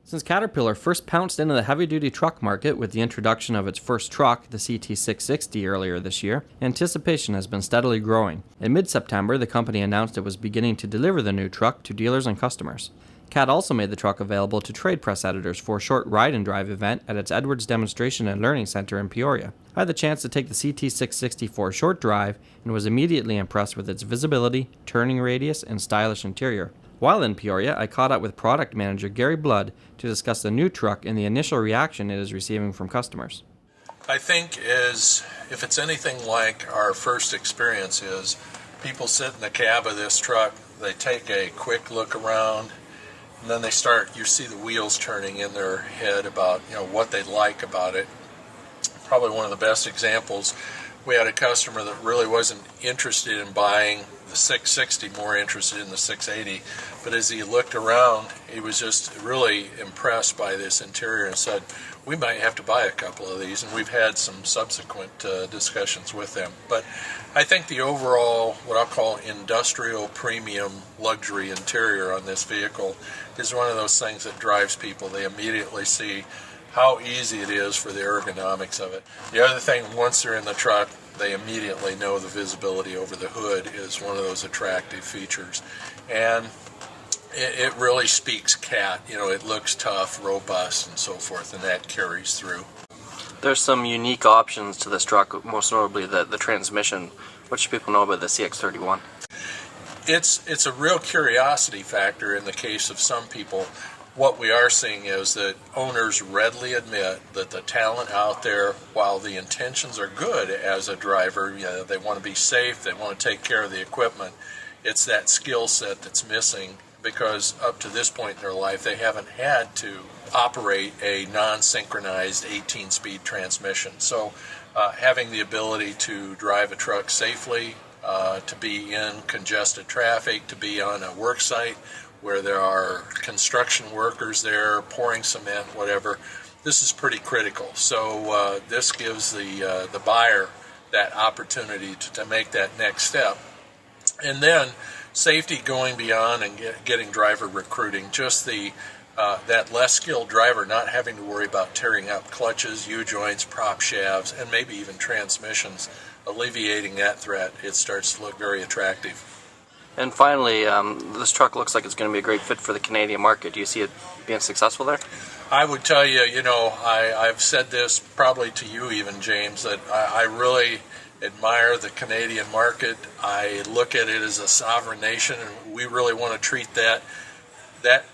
Since Caterpillar first pounced into the heavy-duty truck market with the introduction of its first truck, the CT660, earlier this year, anticipation has been steadily growing. In mid-September, the company announced it was beginning to deliver the new truck to dealers and customers. Cat also made the truck available to trade press editors for a short ride-and-drive event at its Edwards Demonstration and Learning Center in Peoria. I had the chance to take the CT660 for a short drive and was immediately impressed with its visibility, turning radius, and stylish interior. While in Peoria, I caught up with product manager Gary Blood to discuss the new truck and the initial reaction it is receiving from customers. I think if it's anything like our first experience is, people sit in the cab of this truck, they take a quick look around, and then you see the wheels turning in their head about what they like about it. Probably one of the best examples, we had a customer that really wasn't interested in buying the 660, more interested in the 680, but as he looked around, he was just really impressed by this interior and said, we might have to buy a couple of these, and we've had some subsequent discussions with them. But I think the overall, what I'll call industrial premium luxury interior on this vehicle is one of those things that drives people. They immediately see how easy it is for the ergonomics of it. The other thing, once they're in the truck, they immediately know the visibility over the hood is one of those attractive features. And it really speaks Cat. It looks tough, robust, and so forth, and that carries through. There's some unique options to this truck, most notably the transmission. What should people know about the CX31? It's a real curiosity factor in the case of some people. What we are seeing is that owners readily admit that the talent out there, while the intentions are good as a driver, they want to be safe, they want to take care of the equipment, it's that skill set that's missing, because up to this point in their life they haven't had to operate a non-synchronized 18-speed transmission. So having the ability to drive a truck safely, to be in congested traffic, to be on a work site where there are construction workers there pouring cement, whatever, this is pretty critical. So this gives the buyer that opportunity to make that next step. And then safety going beyond and getting driver recruiting, just that less skilled driver not having to worry about tearing up clutches, U-joints, prop shafts, and maybe even transmissions, alleviating that threat, it starts to look very attractive. And finally, this truck looks like it's going to be a great fit for the Canadian market. Do you see it being successful there? I would tell you, I've said this probably to you even, James, that I really admire the Canadian market. I look at it as a sovereign nation, and we really want to treat that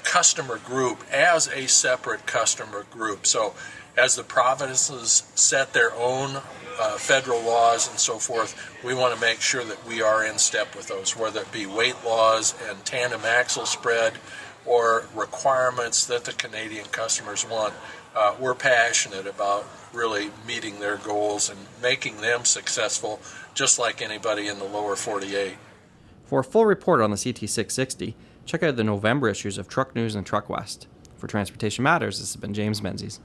customer group as a separate customer group. So as the provinces set their own federal laws and so forth, we want to make sure that we are in step with those, whether it be weight laws and tandem axle spread or requirements that the Canadian customers want. We're passionate about really meeting their goals and making them successful, just like anybody in the lower 48. For a full report on the CT660, check out the November issues of Truck News and Truck West. For Transportation Matters, this has been James Menzies.